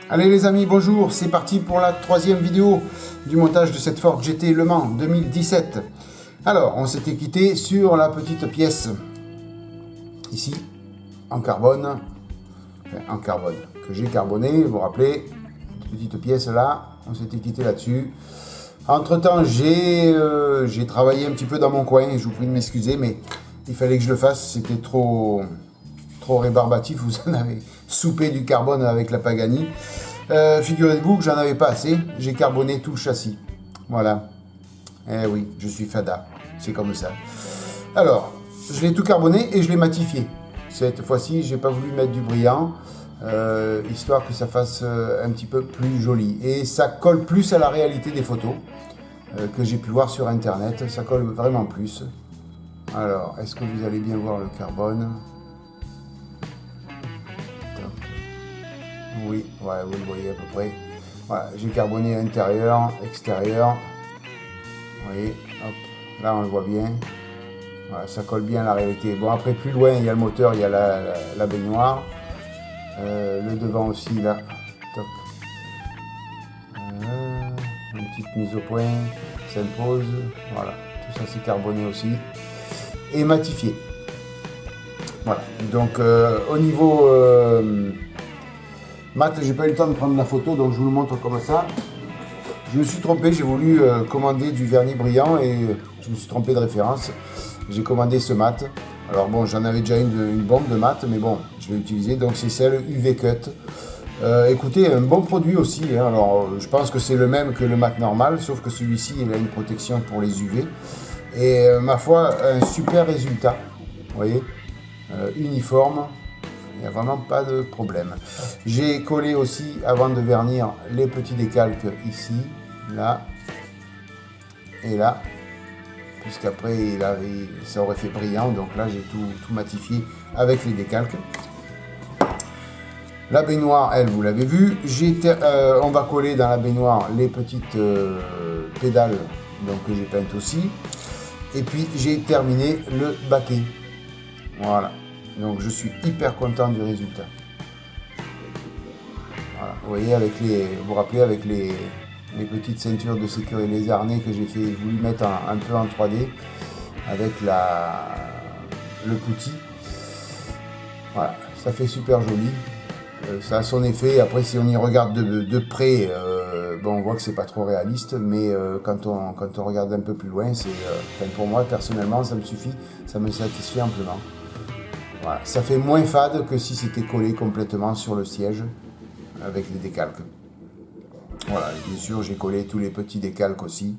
Allez les amis, bonjour, c'est parti pour la troisième vidéo du montage de cette Ford GT Le Mans 2017. Alors, on s'était quitté sur la petite pièce, ici, en carbone, que j'ai carboné, vous vous rappelez, cette petite pièce là, on s'était quitté là-dessus. Entre temps, j'ai travaillé un petit peu dans mon coin, je vous prie de m'excuser, mais il fallait que je le fasse, c'était trop rébarbatif, vous en avez soupé du carbone avec la Pagani. Figurez-vous que j'en avais pas assez, j'ai carboné tout le châssis. Voilà. Eh oui, je suis fada, c'est comme ça. Alors, je l'ai tout carboné et je l'ai matifié. Cette fois-ci, j'ai pas voulu mettre du brillant, histoire que ça fasse un petit peu plus joli. Et ça colle plus à la réalité des photos que j'ai pu voir sur internet, ça colle vraiment plus. Alors, est-ce que vous allez bien voir le carbone ? Oui, ouais, vous le voyez à peu près. Voilà, j'ai carboné intérieur, extérieur. Vous voyez, hop, là on le voit bien. Voilà, ça colle bien à la réalité. Bon, après, plus loin, il y a le moteur, il y a la baignoire. Le devant aussi, là. Toc. Une petite mise au point, s'impose. Voilà, tout ça c'est carboné aussi. Et matifié. Voilà, donc au niveau mat, j'ai pas eu le temps de prendre la photo, donc je vous le montre comme ça. Je me suis trompé, j'ai voulu commander du vernis brillant et je me suis trompé de référence. J'ai commandé ce mat. Alors bon, j'en avais déjà une bombe de mat, mais bon, je l'ai utilisé, donc c'est celle UV Cut. Écoutez, un bon produit aussi, hein. Alors je pense que c'est le même que le mat normal, sauf que celui-ci, il a une protection pour les UV. Et ma foi, un super résultat, vous voyez, uniforme. Il n'y a vraiment pas de problème. J'ai collé aussi, avant de vernir, les petits décalques ici, là et là, puisqu'après ça aurait fait brillant, donc là j'ai tout matifié avec les décalques. La baignoire, elle, vous l'avez vu. On va coller dans la baignoire les petites pédales donc, que j'ai peintes aussi. Et puis j'ai terminé le baquet. Voilà. Donc je suis hyper content du résultat. Voilà, vous voyez, vous vous rappelez avec les petites ceintures de sécurité, les harnais que j'ai voulu mettre un peu en 3D avec le pouti. Voilà, ça fait super joli. Ça a son effet. Après, si on y regarde de près, bon, on voit que c'est pas trop réaliste, mais quand on regarde un peu plus loin, pour moi personnellement, ça me suffit, ça me satisfait amplement. Voilà, ça fait moins fade que si c'était collé complètement sur le siège avec les décalques. Voilà, bien sûr, j'ai collé tous les petits décalques aussi.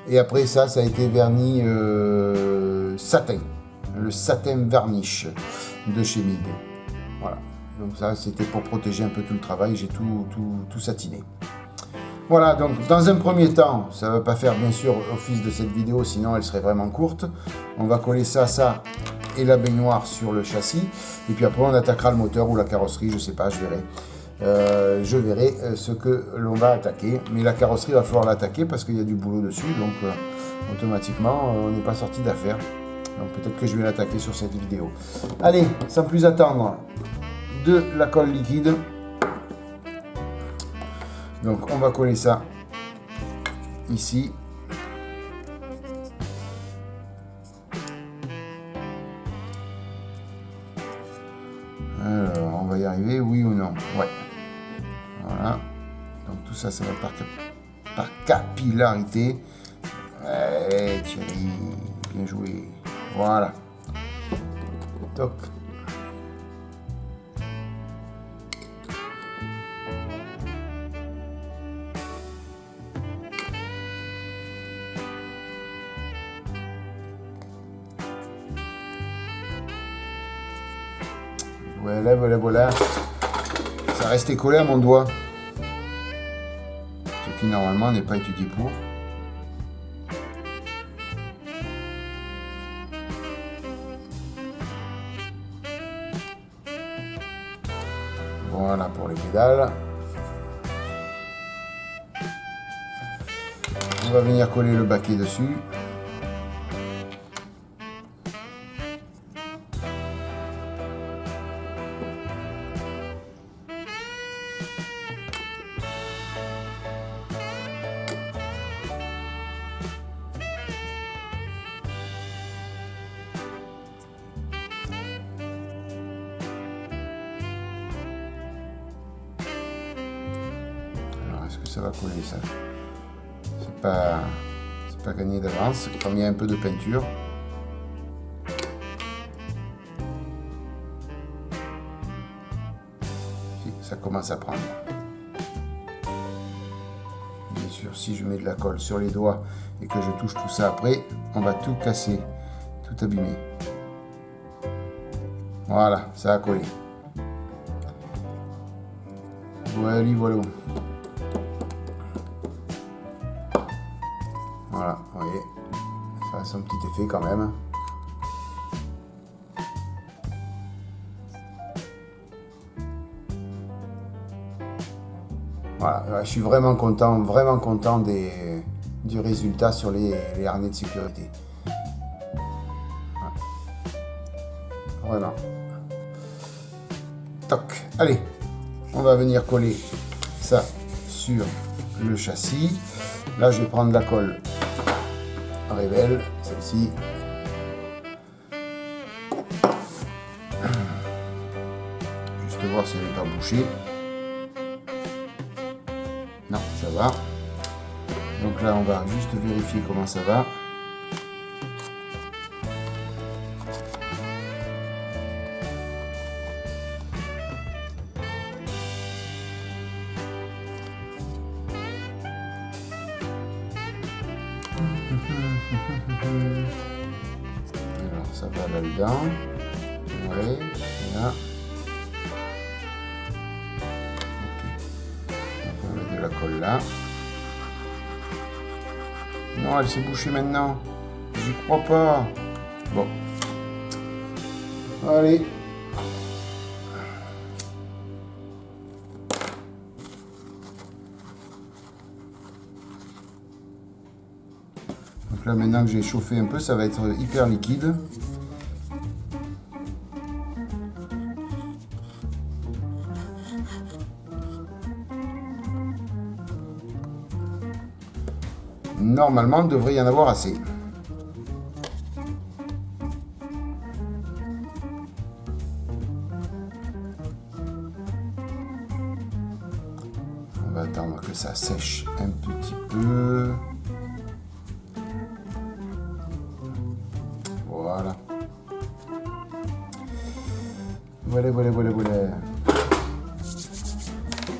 Et après ça a été verni satin, le satin varnish de chez Mig. Voilà, donc ça c'était pour protéger un peu tout le travail, j'ai tout satiné. Voilà, donc dans un premier temps, ça ne va pas faire bien sûr office de cette vidéo, sinon elle serait vraiment courte. On va coller ça et la baignoire sur le châssis. Et puis après on attaquera le moteur ou la carrosserie, je sais pas, je verrai. Je verrai ce que l'on va attaquer. Mais la carrosserie, va falloir l'attaquer parce qu'il y a du boulot dessus. Donc automatiquement, on n'est pas sorti d'affaire. Donc peut-être que je vais l'attaquer sur cette vidéo. Allez, sans plus attendre, de la colle liquide. Donc on va coller ça ici. Alors on va y arriver, oui ou non? Ouais. Voilà. Donc tout ça, ça va par capillarité. Ouais, Thierry, bien joué. Voilà. Toc. Voilà, voilà, voilà. Ça restait collé à mon doigt. Ce qui normalement n'est pas étudié pour. Voilà pour les pédales. On va venir coller le baquet dessus. Est-ce que ça va coller ça? C'est pas gagné d'avance, comme il y a un peu de peinture. Si, ça commence à prendre. Bien sûr, si je mets de la colle sur les doigts et que je touche tout ça après, on va tout casser, tout abîmer. Voilà, ça a collé. Voilà, voilà. Voilà, vous voyez, ça a son petit effet quand même. Voilà, je suis vraiment content du résultat sur les harnais de sécurité. Voilà. Vraiment. Toc, allez, on va venir coller ça sur le châssis. Là, je vais prendre la colle Révèle, celle-ci. Juste voir si elle n'est pas bouchée. Non, ça va. Donc là, on va juste vérifier comment ça va. Alors ça va là-dedans. Ouais, là. Ok. Donc on met de la colle là. Non, elle s'est bouchée maintenant. J'y crois pas. Bon. Allez. Donc là, maintenant que j'ai chauffé un peu, ça va être hyper liquide. Normalement, il devrait y en avoir assez. On va attendre que ça sèche un petit peu. Voilà. Voilà.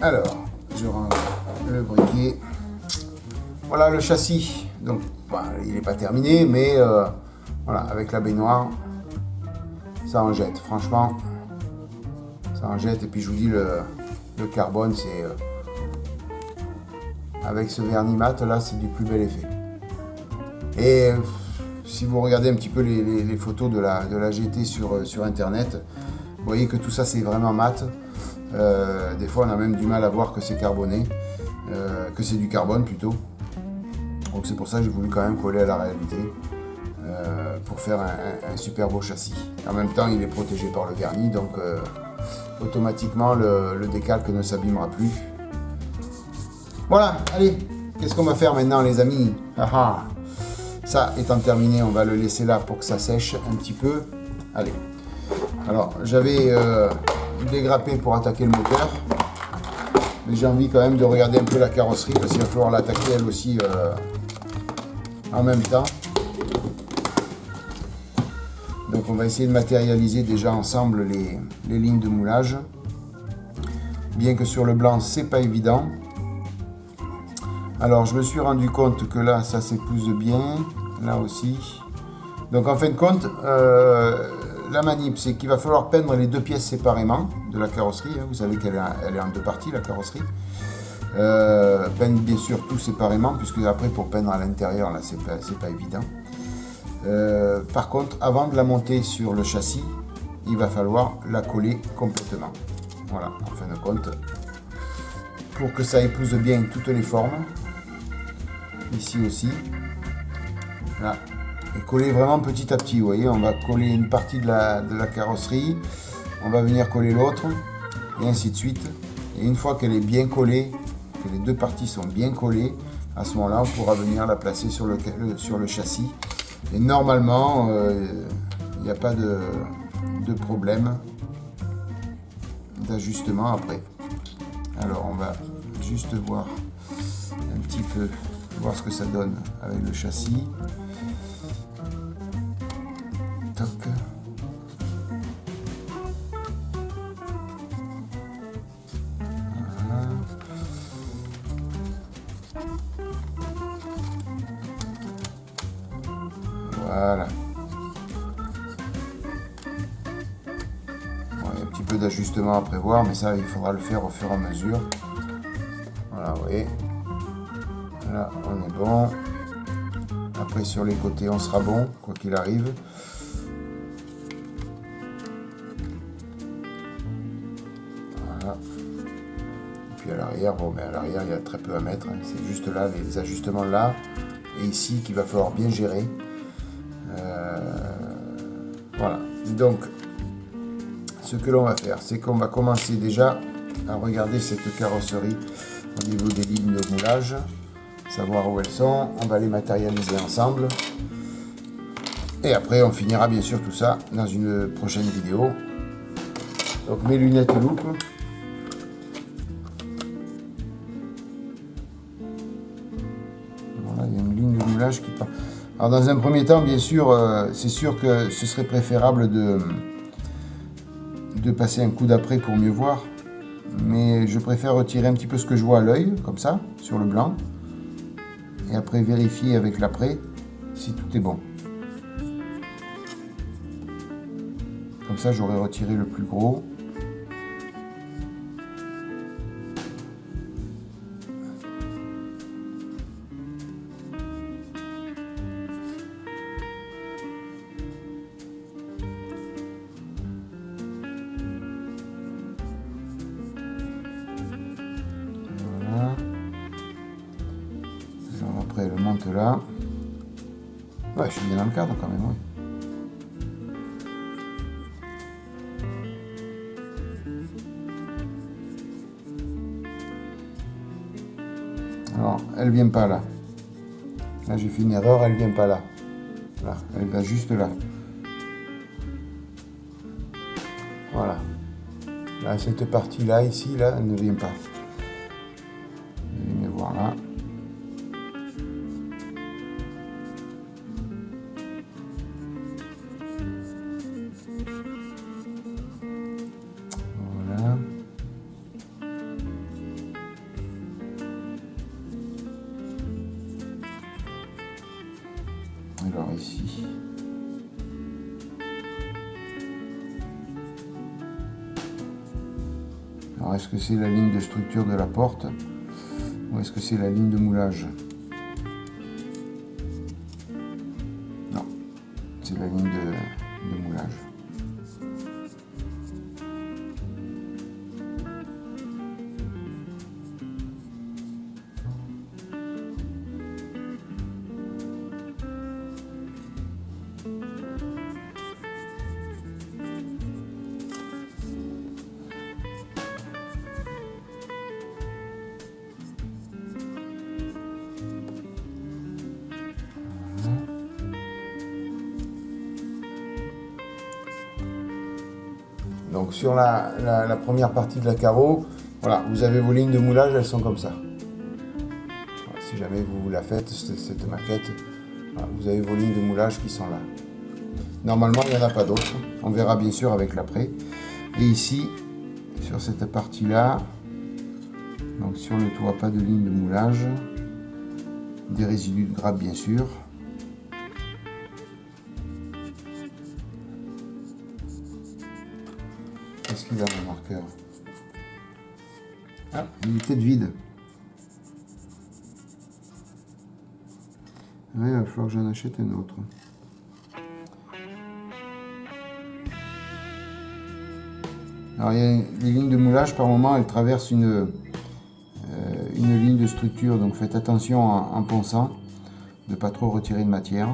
Alors, je rentre le briquet. Voilà le châssis. Donc, bah, il n'est pas terminé, mais voilà, avec la baignoire, ça en jette. Franchement, ça en jette. Et puis, je vous dis, le carbone, c'est avec ce vernis mat là, c'est du plus bel effet. Et si vous regardez un petit peu les photos de la GT sur internet, vous voyez que tout ça c'est vraiment mat. Des fois on a même du mal à voir que c'est carboné, que c'est du carbone plutôt. Donc c'est pour ça que j'ai voulu quand même coller à la réalité pour faire un super beau châssis. En même temps il est protégé par le vernis, donc automatiquement le décalque ne s'abîmera plus. Voilà, allez, qu'est-ce qu'on va faire maintenant les amis? Ça étant terminé, on va le laisser là pour que ça sèche un petit peu. Allez. Alors, j'avais dégrappé pour attaquer le moteur. Mais j'ai envie quand même de regarder un peu la carrosserie parce qu'il va falloir l'attaquer elle aussi en même temps. Donc, on va essayer de matérialiser déjà ensemble les lignes de moulage. Bien que sur le blanc, c'est pas évident. Alors, je me suis rendu compte que là, ça s'épouse bien. Là aussi. Donc, en fin de compte, la manip, c'est qu'il va falloir peindre les deux pièces séparément de la carrosserie. Vous savez qu'elle est en deux parties, la carrosserie. Peindre bien sûr tout séparément, puisque après pour peindre à l'intérieur, là, c'est pas évident. Par contre, avant de la monter sur le châssis, il va falloir la coller complètement. Voilà, en fin de compte, pour que ça épouse bien toutes les formes. Ici aussi. Là. Et coller vraiment petit à petit. Vous voyez, on va coller une partie de la carrosserie, on va venir coller l'autre, et ainsi de suite. Et une fois qu'elle est bien collée, que les deux parties sont bien collées, à ce moment-là, on pourra venir la placer sur le châssis. Et normalement, il n'y a pas de problème d'ajustement après. Alors, on va juste voir un petit peu, voir ce que ça donne avec le châssis. Toc. Voilà. Bon, il y a un petit peu d'ajustement à prévoir, mais ça, il faudra le faire au fur et à mesure. Voilà, vous voyez. Là, on est bon. Après, sur les côtés, on sera bon, quoi qu'il arrive. Voilà. Et puis à l'arrière, bon, mais à l'arrière, il y a très peu à mettre. Hein. C'est juste là, les ajustements là et ici qu'il va falloir bien gérer. Voilà. Donc, ce que l'on va faire, c'est qu'on va commencer déjà à regarder cette carrosserie au niveau des lignes de moulage, savoir où elles sont. On va les matérialiser ensemble. Et après, on finira bien sûr tout ça dans une prochaine vidéo. Donc, mes lunettes loupe. Voilà, il y a une ligne de moulage qui part. Alors, dans un premier temps, bien sûr, c'est sûr que ce serait préférable de passer un coup d'après pour mieux voir. Mais je préfère retirer un petit peu ce que je vois à l'œil, comme ça, sur le blanc. Et après, vérifier avec l'après si tout est bon. Comme ça, j'aurai retiré le plus gros. Voilà. Alors après, elle monte là. Ouais, je suis bien dans le cadre quand même, oui. Alors, elle vient pas là. Là, j'ai fait une erreur, elle vient pas là. Là, elle va juste là. Voilà. Là, cette partie-là, ici, là, elle ne vient pas. Je vais me voir là. Voilà. Alors ici. Alors est-ce que c'est la ligne de structure de la porte ou est-ce que c'est la ligne de moulage? Non, c'est la ligne de moulage. Donc sur la première partie de la carreau, voilà, vous avez vos lignes de moulage, elles sont comme ça. Voilà, si jamais vous la faites, cette maquette, voilà, vous avez vos lignes de moulage qui sont là. Normalement, il n'y en a pas d'autres. On verra bien sûr avec l'après. Et ici, sur cette partie-là, donc sur le toit, pas de ligne de moulage. Des résidus de grappe, bien sûr. Qu'est-ce qu'il a, mon marqueur? Ah, il est peut-être vide. Ouais, il va falloir que j'en achète un autre. Alors, il y a les lignes de moulage, par moment, elles traversent une ligne de structure. Donc, faites attention en ponçant, de ne pas trop retirer de matière.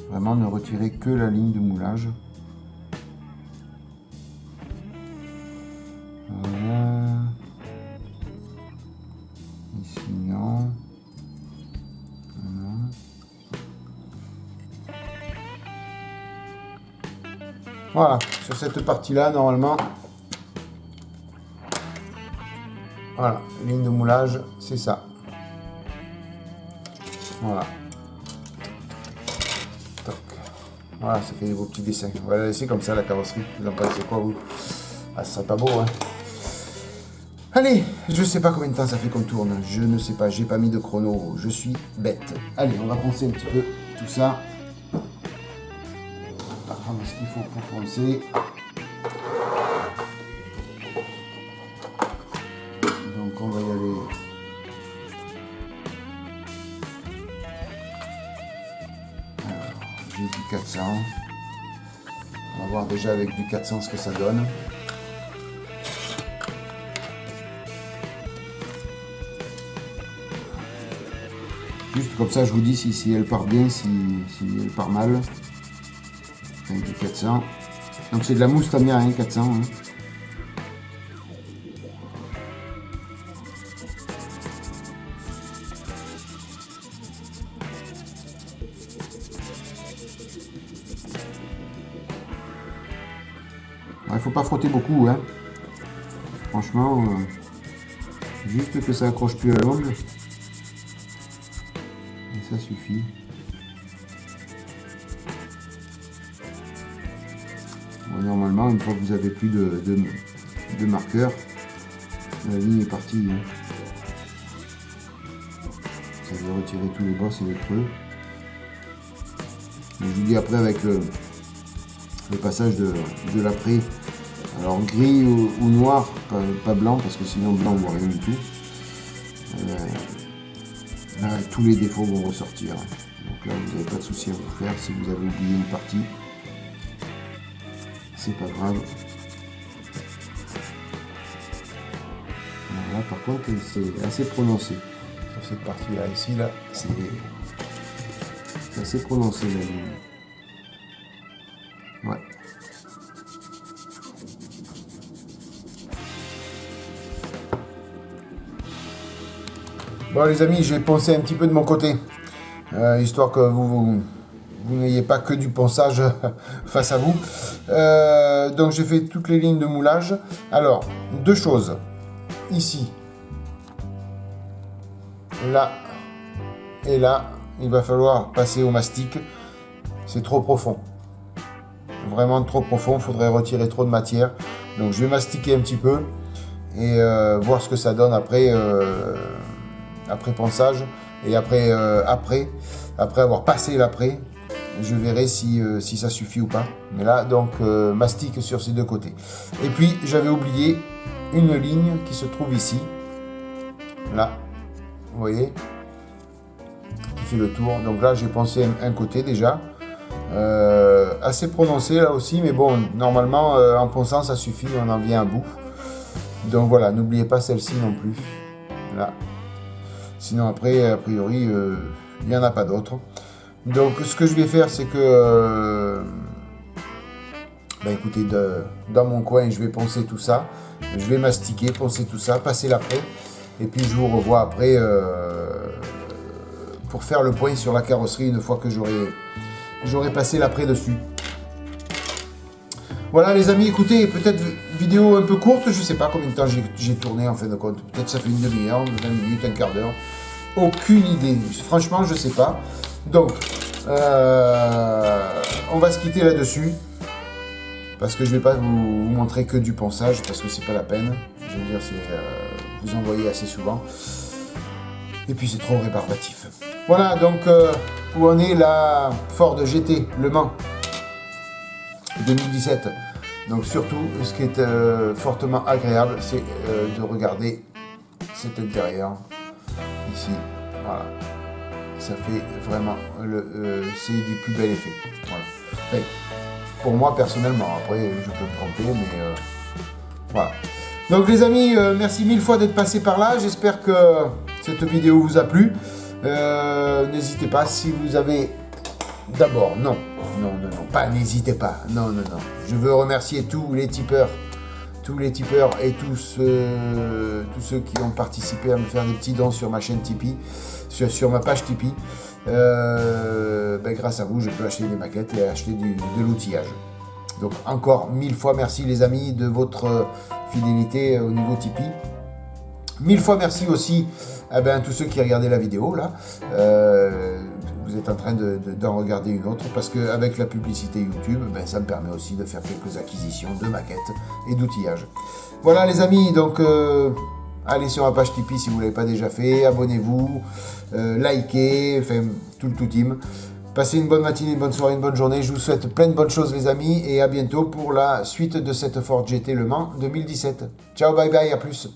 Vraiment, ne retirez que la ligne de moulage. Voilà. Ici, non. Voilà. Voilà, sur cette partie-là, normalement, voilà, ligne de moulage, c'est ça. Voilà. Toc. Voilà, ça fait des beaux petits dessins. On va la laisser comme ça, la carrosserie. Vous en pensez quoi, vous? Ah, ça serait pas beau, hein? Allez, je sais pas combien de temps ça fait qu'on tourne. Je ne sais pas, j'ai pas mis de chrono. Je suis bête. Allez, on va poncer un petit peu tout ça. On va prendre ce qu'il faut pour poncer. Donc on va y aller. Alors, j'ai du 400. On va voir déjà avec du 400 ce que ça donne. Juste comme ça, je vous dis si elle part bien, si elle part mal. Avec du 400. Donc c'est de la mousse tamia, hein, 400. Hein. Il ne faut pas frotter beaucoup. Hein. Franchement, juste que ça accroche plus à l'ongle. Et ça suffit. Bon, normalement, une fois que vous avez plus de marqueur, la ligne est partie. Hein. Ça va retirer tous les bosses et les creux. Mais je vous dis après avec le passage de l'après, alors gris ou noir, pas blanc, parce que sinon blanc on voit rien du tout. Là, tous les défauts vont ressortir. Donc là, vous n'avez pas de souci à vous faire. Si vous avez oublié une partie, c'est pas grave. Alors là, par contre, c'est assez prononcé. Sur cette partie-là, ici, là, c'est assez prononcé la ligne. Ouais. Bon les amis, j'ai poncé un petit peu de mon côté, histoire que vous n'ayez pas que du ponçage face à vous. Donc j'ai fait toutes les lignes de moulage. Alors, deux choses. Ici, là et là, il va falloir passer au mastic. C'est trop profond. Vraiment trop profond, il faudrait retirer trop de matière. Donc je vais mastiquer un petit peu et voir ce que ça donne après. Après ponçage et après avoir passé l'après, je verrai si ça suffit ou pas. Mais là, donc, mastic sur ces deux côtés. Et puis, j'avais oublié une ligne qui se trouve ici. Là, vous voyez, qui fait le tour. Donc là, j'ai poncé un côté déjà. Assez prononcé là aussi, mais bon, normalement, en ponçant, ça suffit, on en vient à bout. Donc voilà, n'oubliez pas celle-ci non plus. Là. Sinon après, a priori, il n'y en a pas d'autres. Donc ce que je vais faire, c'est que, écoutez, dans mon coin, je vais poncer tout ça. Je vais mastiquer, poncer tout ça, passer l'après. Et puis je vous revois après pour faire le point sur la carrosserie une fois que j'aurai passé l'après dessus. Voilà les amis, écoutez, peut-être vidéo un peu courte, je sais pas combien de temps j'ai tourné en fin de compte. Peut-être ça fait une demi-heure, 20 minutes, un quart d'heure. Aucune idée, franchement je sais pas. Donc, on va se quitter là-dessus. Parce que je vais pas vous montrer que du ponçage, parce que c'est pas la peine. Je veux dire, c'est vous en voyez assez souvent. Et puis c'est trop rébarbatif. Voilà donc où en est la Ford GT Le Mans 2017. Donc surtout, ce qui est fortement agréable, c'est de regarder cet intérieur, ici, voilà. ça fait vraiment, c'est du plus bel effet. Voilà. Enfin, pour moi personnellement, après je peux me tromper, mais voilà. Donc les amis, merci mille fois d'être passé par là, j'espère que cette vidéo vous a plu. N'hésitez pas, si vous avez... D'abord, non, pas n'hésitez pas, non. Je veux remercier tous les tipeurs et tous ceux qui ont participé à me faire des petits dons sur ma chaîne Tipeee, sur ma page Tipeee. Grâce à vous, je peux acheter des maquettes et acheter de l'outillage. Donc encore mille fois merci les amis de votre fidélité au niveau Tipeee. Mille fois merci aussi à tous ceux qui regardaient la vidéo là. Vous êtes en train d'en regarder une autre parce qu'avec la publicité YouTube, ça me permet aussi de faire quelques acquisitions de maquettes et d'outillage. Voilà les amis, donc allez sur ma page Tipeee si vous ne l'avez pas déjà fait, abonnez-vous, likez, enfin tout le team. Passez une bonne matinée, une bonne soirée, une bonne journée. Je vous souhaite plein de bonnes choses les amis et à bientôt pour la suite de cette Ford GT Le Mans 2017. Ciao, bye bye, à plus.